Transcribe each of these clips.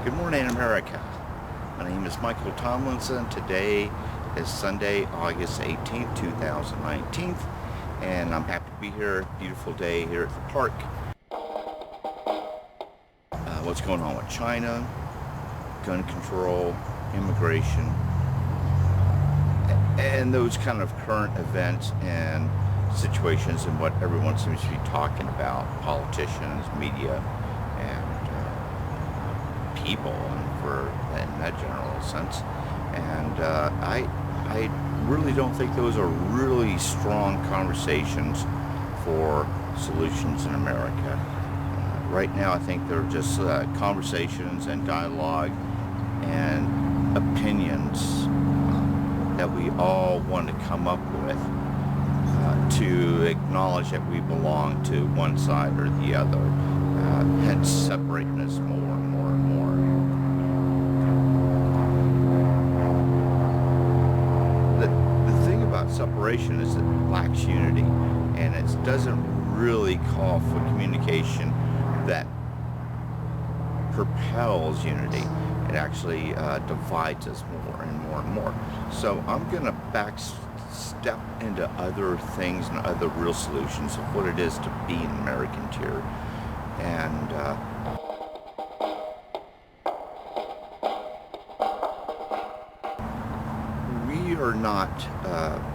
Good morning, America. My name is Michael Tomlinson. Today is Sunday, August 18th, 2019, and I'm happy to be here. Beautiful day here at the park. What's going on with China, gun control, immigration, and those kind of current events and situations and what everyone seems to be talking about, politicians, media, and people, and in that general sense. And I really don't think those are really strong conversations for solutions in America. Right now, I think they're just conversations and dialogue and opinions that we all want to come up with to acknowledge that we belong to one side or the other, hence separating us more and more and more. The thing about separation is it lacks unity, and it doesn't really call for communication that propels unity. It actually divides us more and more and more. So I'm going to step into other things and other real solutions of what it is to be an Americanteer. And we are not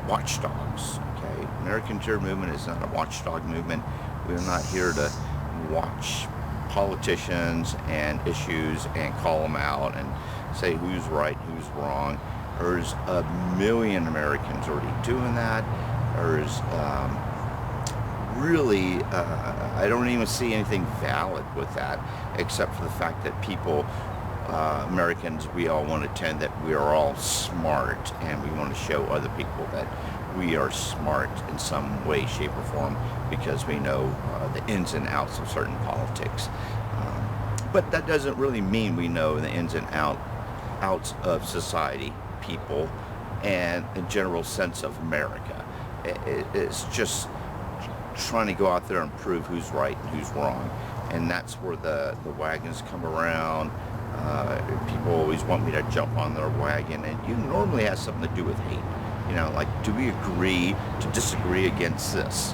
watchdogs, okay? Americanteer movement is not a watchdog movement. We're not here to watch politicians and issues and call them out and say who's right, who's wrong. There's a million Americans already doing that. There's really, I don't even see anything valid with that, except for the fact that people, Americans, we all want to pretend that we are all smart, and we want to show other people that we are smart in some way, shape, or form because we know the ins and outs of certain politics. But that doesn't really mean we know the ins and outs of society, people, and a general sense of America. It's just trying to go out there and prove who's right and who's wrong. And that's where the wagons come around. People always want me to jump on their wagon, and you normally has something to do with hate. You know, like, do we agree to disagree against this?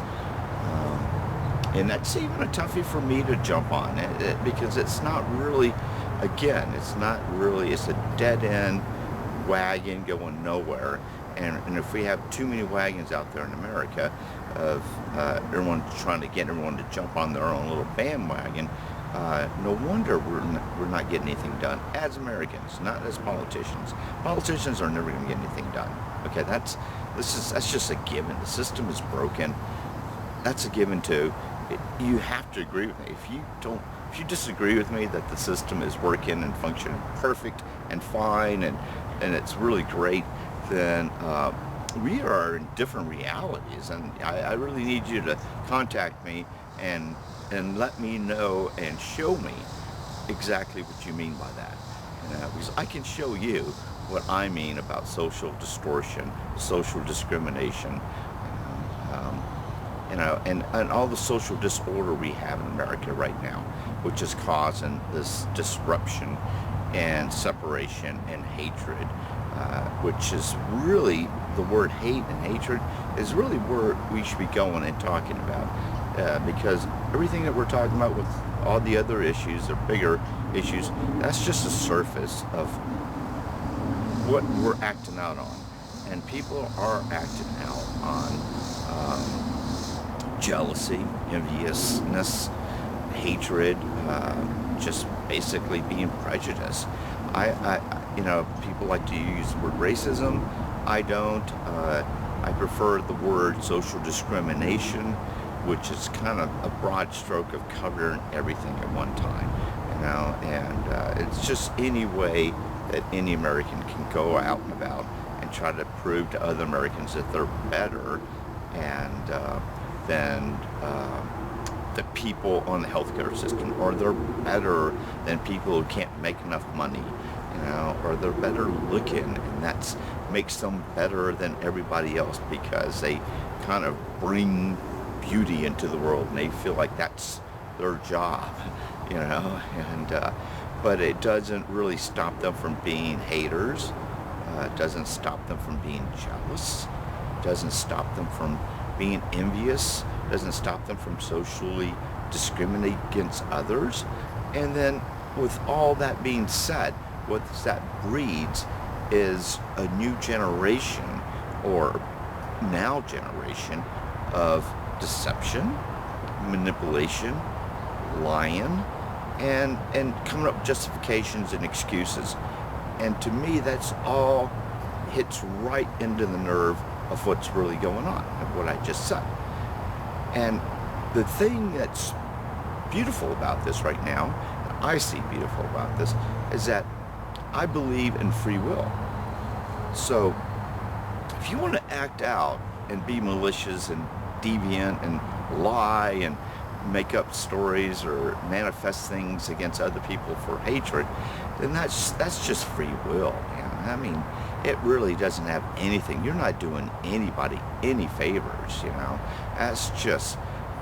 And that's even a toughie for me to jump on because it's not really, again, it's a dead-end wagon going nowhere. And if we have too many wagons out there in America of everyone trying to get everyone to jump on their own little bandwagon, no wonder we're not getting anything done as Americans, not as politicians. Politicians are never going to get anything done. Okay, that's just a given. The system is broken. That's a given too. You have to agree with me. If you disagree with me that the system is working and functioning perfect and fine and it's really great, then we are in different realities, and I really need you to contact me and let me know and show me exactly what you mean by that. Because I can show you what I mean about social distortion, social discrimination, and all the social disorder we have in America right now, which is causing this disruption and separation and hatred, which is really, the word hate and hatred is really where we should be going and talking about, because everything that we're talking about with all the other issues, the bigger issues, that's just the surface of what we're acting out on. And people are acting out on jealousy, enviousness, hatred, just basically being prejudiced. People like to use the word racism. I don't. I prefer the word social discrimination, which is kind of a broad stroke of covering everything at one time. And it's just any way that any American can go out and about and try to prove to other Americans that they're better than the people on the healthcare system, or they're better than people who can't make enough money, or they're better looking, and that makes them better than everybody else because they kind of bring beauty into the world and they feel like that's their job, and but it doesn't really stop them from being haters. It doesn't stop them from being jealous. It doesn't stop them from being envious. It doesn't stop them from socially discriminating against others. And then with all that being said, what that breeds is a new generation, or now generation, of deception, manipulation, lying, and coming up with justifications and excuses. And to me, that's all hits right into the nerve of what's really going on, of what I just said. And the thing that's beautiful about this right now, and I see beautiful about this, is that I believe in free will. So if you want to act out and be malicious and deviant and lie and make up stories or manifest things against other people for hatred, then that's just free will, man. I mean, it really doesn't have anything. You're not doing anybody any favors, you know. That's just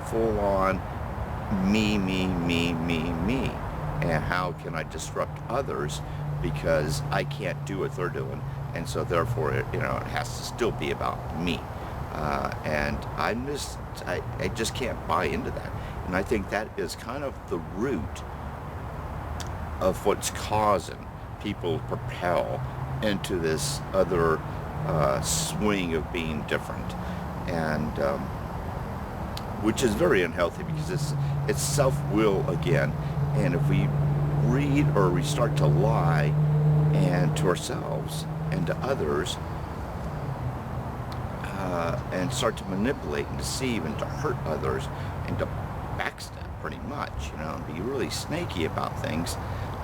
full on me, me, me, me, me. And how can I disrupt others because I can't do what they're doing, and so therefore it has to still be about me. And I just can't buy into that. And I think that is kind of the root of what's causing people to propel into this other swing of being different, and which is very unhealthy, because it's self-will again. And if we read or we start to lie, and to ourselves and to others, and start to manipulate and deceive and to hurt others and to backstab pretty much, and be really snaky about things,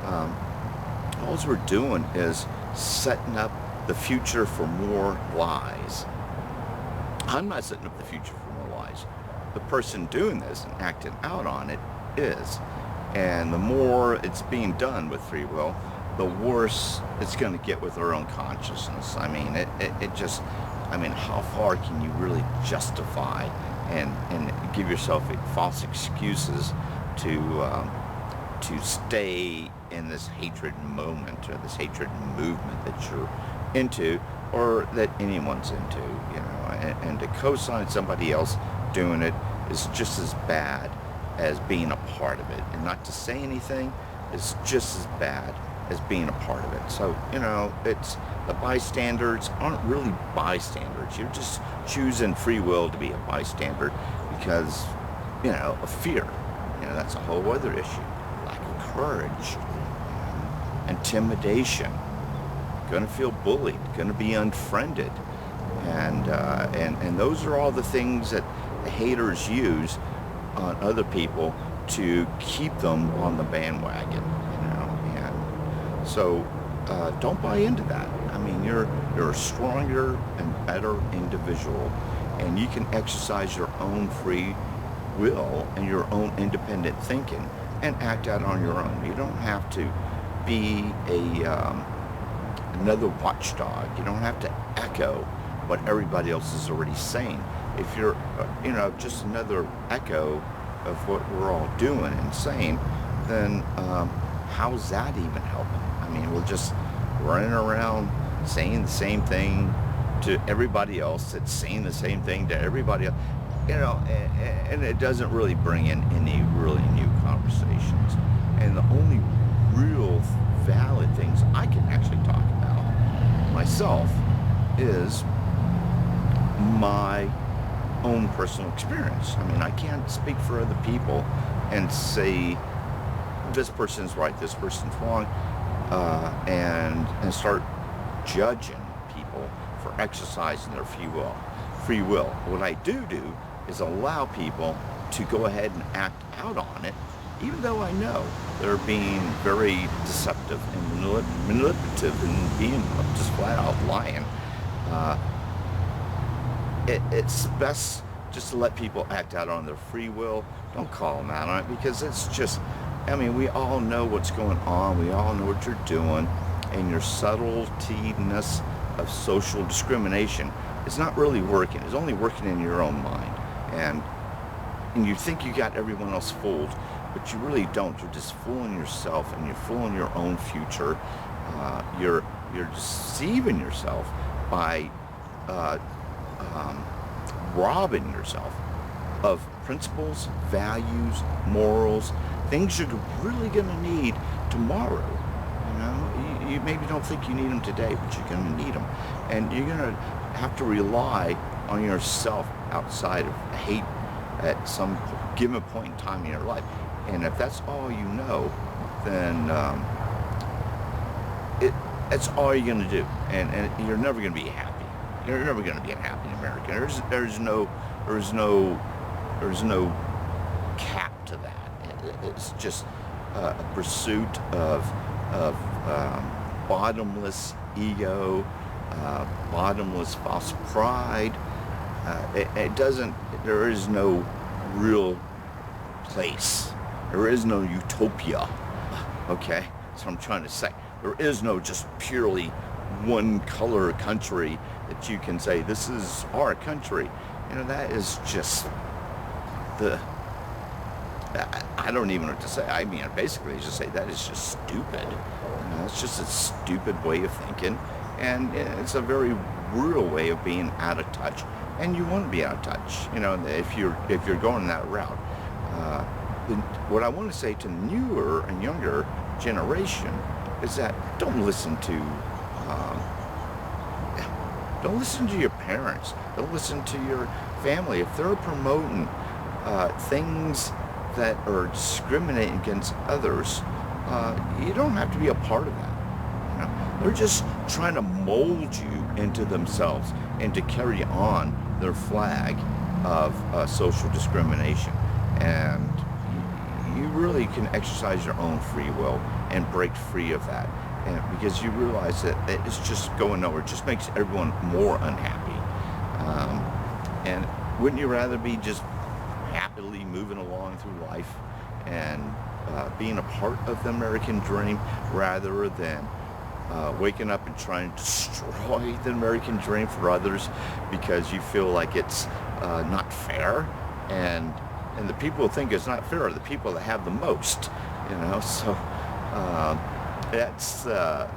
all we're doing is setting up the future for more lies. I'm not setting up the future for more lies. The person doing this and acting out on it is. And the more it's being done with free will, the worse it's going to get with our own consciousness. I mean, how far can you really justify and give yourself false excuses to stay in this hatred moment, or this hatred movement that you're into, or that anyone's into, and to co-sign somebody else doing it is just as bad as being a part of it. And not to say anything is just as bad as being a part of it. So, it's the bystanders aren't really bystanders. You're just choosing free will to be a bystander because, of fear. That's a whole other issue. Lack of courage, intimidation, going to feel bullied, going to be unfriended. And those are all the things that the haters use on other people to keep them on the bandwagon, and so don't buy into that. I mean, you're a stronger and better individual, and you can exercise your own free will and your own independent thinking and act out on your own. You don't have to be another watchdog. You don't have to echo what everybody else is already saying. If you're, just another echo of what we're all doing and saying, then how's that even helping? I mean, we're just running around saying the same thing to everybody else that's saying the same thing to everybody else, and it doesn't really bring in any really new conversations. And the only real valid things I can actually talk about myself is my own personal experience. I mean, I can't speak for other people and say this person's right, this person's wrong, and start judging people for exercising their free will. What I do is allow people to go ahead and act out on it, even though I know they're being very deceptive and manipulative and being just flat out lying. It's best just to let people act out on their free will. Don't call them out on it, because it's just, we all know what's going on. We all know what you're doing, and your subtletyness of social discrimination is not really working. It's only working in your own mind. And and you think you got everyone else fooled, but you really don't. You're just fooling yourself, and you're fooling your own future. You're deceiving yourself by uh, um, robbing yourself of principles, values, morals, things you're really going to need tomorrow. You maybe don't think you need them today, but you're going to need them. And you're going to have to rely on yourself outside of hate at some given point in time in your life. And if that's all you know, then that's all you're going to do. And you're never going to be happy. You're never going to be a happy American. There's no cap to that. It's just a pursuit of bottomless ego, bottomless false pride. There is no real place. There is no utopia. Okay? That's what I'm trying to say. There is no just purely one color country that you can say, this is our country. That is just I don't even know what to say. I mean, basically, just say that is just stupid. It's just a stupid way of thinking, and it's a very real way of being out of touch. And you want to be out of touch, if you're going that route. What I want to say to the newer and younger generation is that don't listen to your parents. Don't listen to your family if they're promoting things that are discriminating against others. You don't have to be a part of that. They're just trying to mold you into themselves and to carry on their flag of social discrimination. And you really can exercise your own free will and break free of that. And because you realize that it's just going nowhere. It just makes everyone more unhappy. And wouldn't you rather be just happily moving along through life and being a part of the American dream rather than waking up and trying to destroy the American dream for others because you feel like it's not fair, and the people who think it's not fair are the people that have the most, so that's the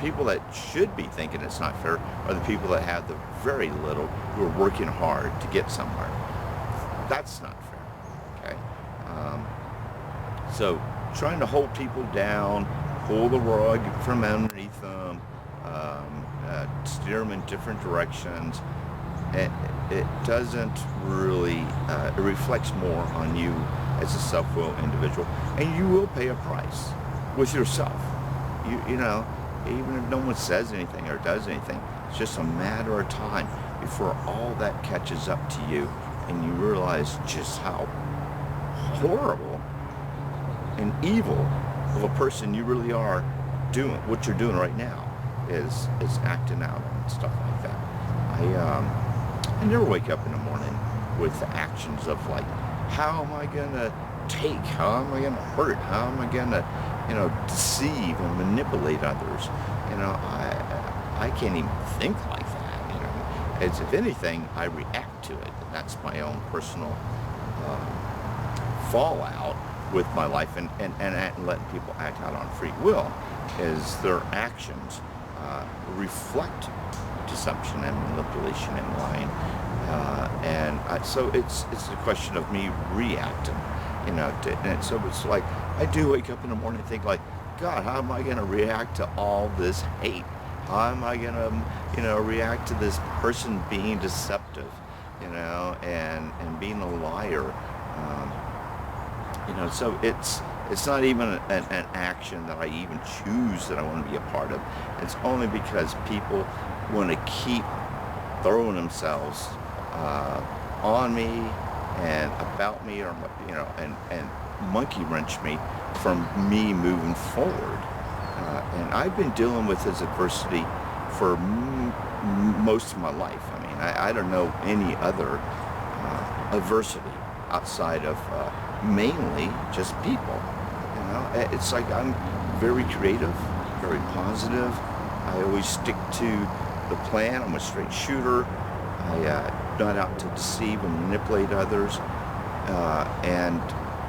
people that should be thinking it's not fair are the people that have the very little, who are working hard to get somewhere. That's not fair, okay? So trying to hold people down, pull the rug from underneath them, steer them in different directions, it doesn't really, it reflects more on you as a self-willed individual, and you will pay a price with yourself. Even if no one says anything or does anything, it's just a matter of time before all that catches up to you and you realize just how horrible and evil of a person you really are. Doing what you're doing right now is acting out and stuff like that. I never wake up in the morning with the actions of like, how am I gonna take? How am I gonna hurt? How am I gonna, deceive and manipulate others? I can't even think like that. As if anything, I react to it. And that's my own personal fallout with my life, and letting people act out on free will, is their actions reflect deception and manipulation and lying, so it's a question of me reacting, and so it's like I do wake up in the morning and think like, God, how am I going to react to all this hate? How am I going to, react to this person being deceptive, and being a liar? So it's not even an action that I even choose that I want to be a part of. It's only because people want to keep throwing themselves on me and about me, or and monkey wrench me from me moving forward. And I've been dealing with this adversity for most of my life. I mean, I don't know any other adversity outside of mainly just people. It's like I'm very creative, very positive. I always stick to the plan. I'm a straight shooter. I'm not out to deceive and manipulate others. and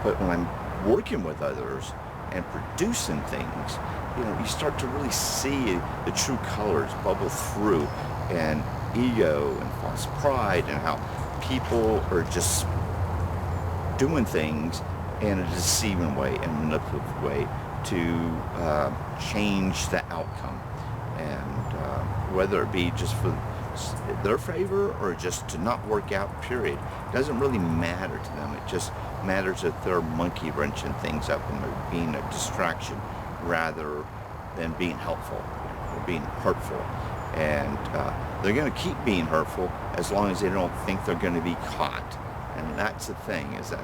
but when I'm working with others and producing things, you start to really see the true colors bubble through, and ego and false pride, and how people are just doing things in a deceiving way and manipulative way to change the outcome, and whether it be just for their favor or just to not work out, period. It doesn't really matter to them. It just matters that they're monkey wrenching things up and they're being a distraction rather than being helpful or being hurtful. And they're going to keep being hurtful as long as they don't think they're going to be caught. And that's the thing, is that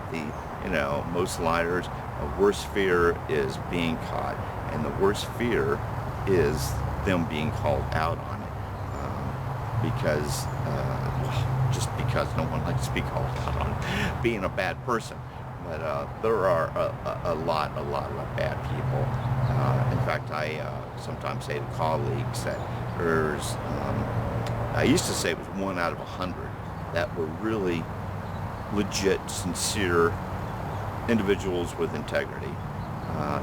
most liars, the worst fear is being caught, and the worst fear is them being called out on it, just because no one likes to be called out on being a bad person. But there are a lot of bad people. In fact, I sometimes say to colleagues that I used to say it was 1 out of 100 that were really legit, sincere individuals with integrity.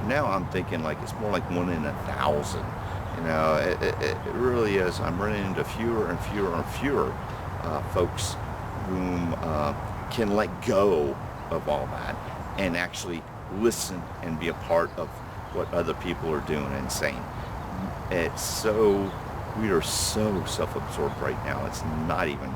Now I'm thinking like it's more like 1 in 1,000. It really is. I'm running into fewer and fewer folks whom can let go of all that and actually listen and be a part of what other people are doing and saying. We are so self-absorbed right now. It's not even,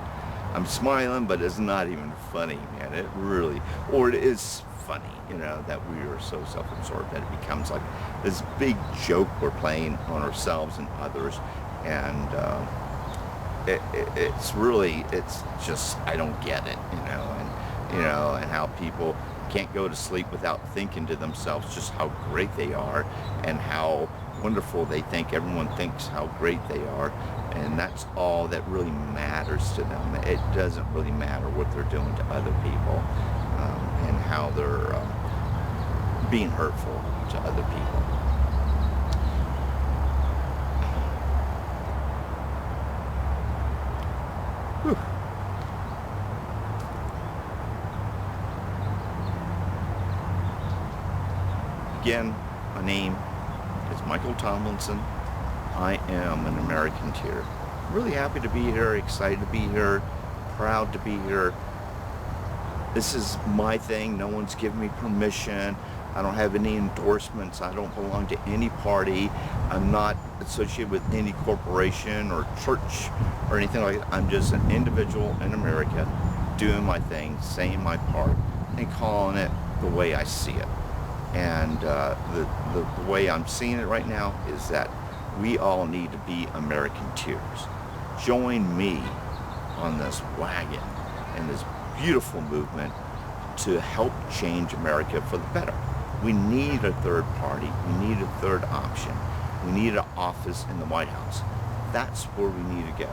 I'm smiling, but it's not even funny, man. It really, or it is funny, that we are so self-absorbed that it becomes like this big joke we're playing on ourselves and others. And it's just, I don't get it, and how people can't go to sleep without thinking to themselves just how great they are and how wonderful they think everyone thinks how great they are, and that's all that really matters to them. It doesn't really matter what they're doing to other people, and how they're being hurtful to other people. Whew. Again, my name is Michael Tomlinson. I am an Americanteer. Really happy to be here, excited to be here, proud to be here. This is my thing. No one's given me permission. I don't have any endorsements. I don't belong to any party. I'm not associated with any corporation or church or anything like that. I'm just an individual in America doing my thing, saying my part, and calling it the way I see it. And the way I'm seeing it right now is that we all need to be Americanteers. Join me on this wagon and this beautiful movement to help change America for the better. We need a third party. We need a third option. We need an office in the White House. That's where we need to go,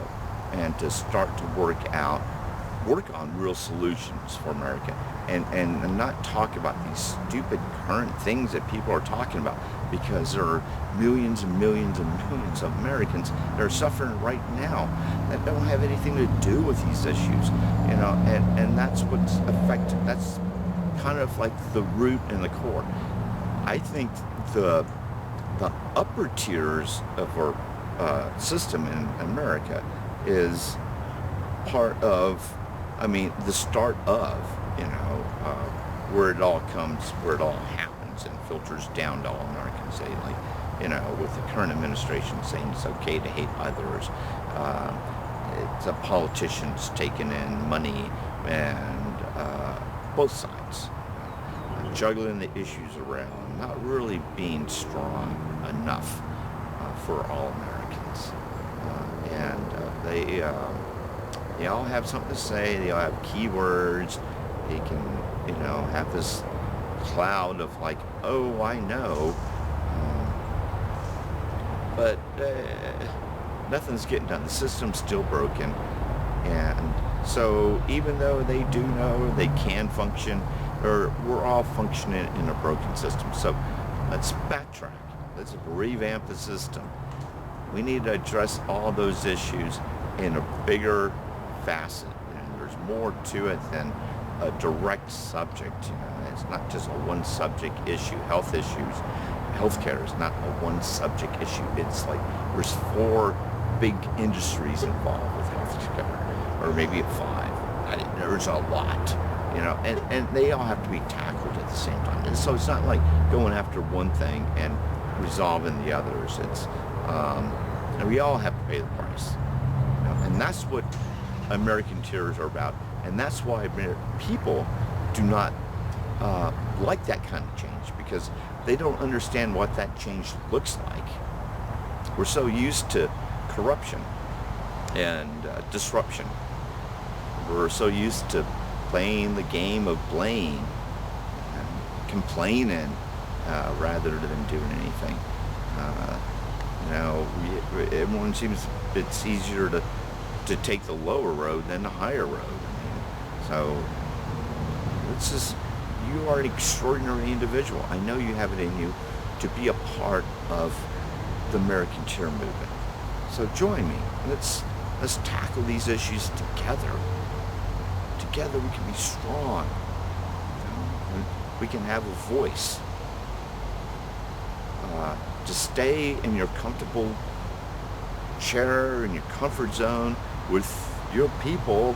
and to start to work on real solutions for America, and not talk about these stupid current things that people are talking about, because there are millions and millions and millions of Americans that are suffering right now that don't have anything to do with these issues, and that's what's affected. That's kind of like the root and the core. I think the upper tiers of our system in America is part of, the start of, where it all comes, where it all happens and filters down to all Americans. With the current administration saying it's okay to hate others, it's politicians taking in money, and both sides juggling the issues around, not really being strong enough for all Americans, they all have something to say. They all have keywords. They can, have this cloud of like, oh, I know, but nothing's getting done. The system's still broken, and so even though they do know they can function, or we're all functioning in a broken system. So let's backtrack. Let's revamp the system. We need to address all those issues in a bigger facet, and there's more to it than a direct subject. It's not just a one subject issue. Health issues, healthcare is not a one subject issue. It's like there's 4 big industries involved with healthcare, or maybe 5. There's a lot, and they all have to be tackled at the same time. And so it's not like going after one thing and resolving the others. It's and we all have to pay the price, and that's what Americanteers are about. And that's why people do not like that kind of change, because they don't understand what that change looks like. We're so used to corruption and disruption. We're so used to playing the game of blame and complaining rather than doing anything. Everyone seems it's easier to take the lower road than the higher road. So you are an extraordinary individual. I know you have it in you to be a part of the Americanteer movement. So join me. Let's tackle these issues together. Together we can be strong. We can have a voice. To stay in your comfortable chair, in your comfort zone with your people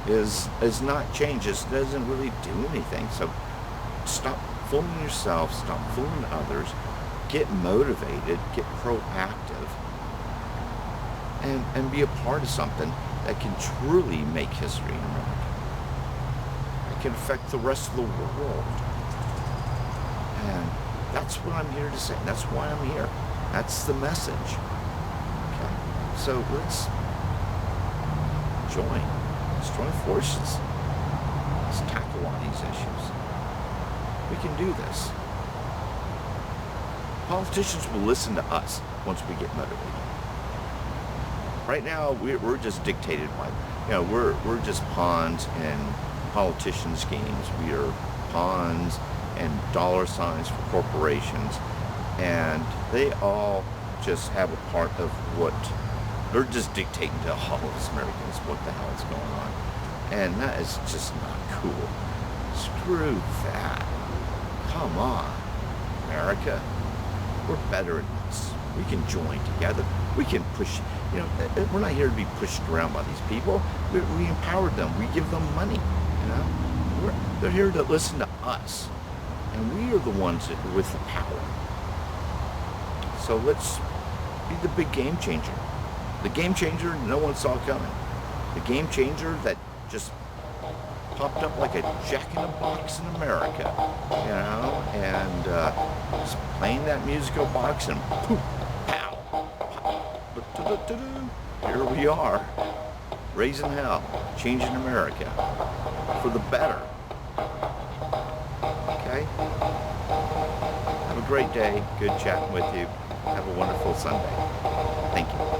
is not change. It doesn't really do anything. So stop fooling yourself, stop fooling others, get motivated, get proactive, and be a part of something that can truly make history in America. It can affect the rest of the world. And that's what I'm here to say. That's why I'm here. That's the message. Okay. So let's join forces. Let's tackle on these issues. We can do this. Politicians will listen to us once we get motivated. Right now, we're just dictated by, we're just pawns in politicians' games. We are pawns and dollar signs for corporations, and they all just have a part of what they're just dictating to all of us Americans what the hell is going on. And that is just not cool. Screw that. Come on, America. We're better than this. We can join together. We can push, we're not here to be pushed around by these people. We empower them. We give them money, They're here to listen to us. And we are the ones with the power. So let's be the big game changer. The game changer no one saw coming. The game changer that just popped up like a jack-in-the-box in America, and just playing that musical box and poof, pow, pop, here we are, raising hell, changing America for the better. Okay? Have a great day. Good chatting with you. Have a wonderful Sunday. Thank you.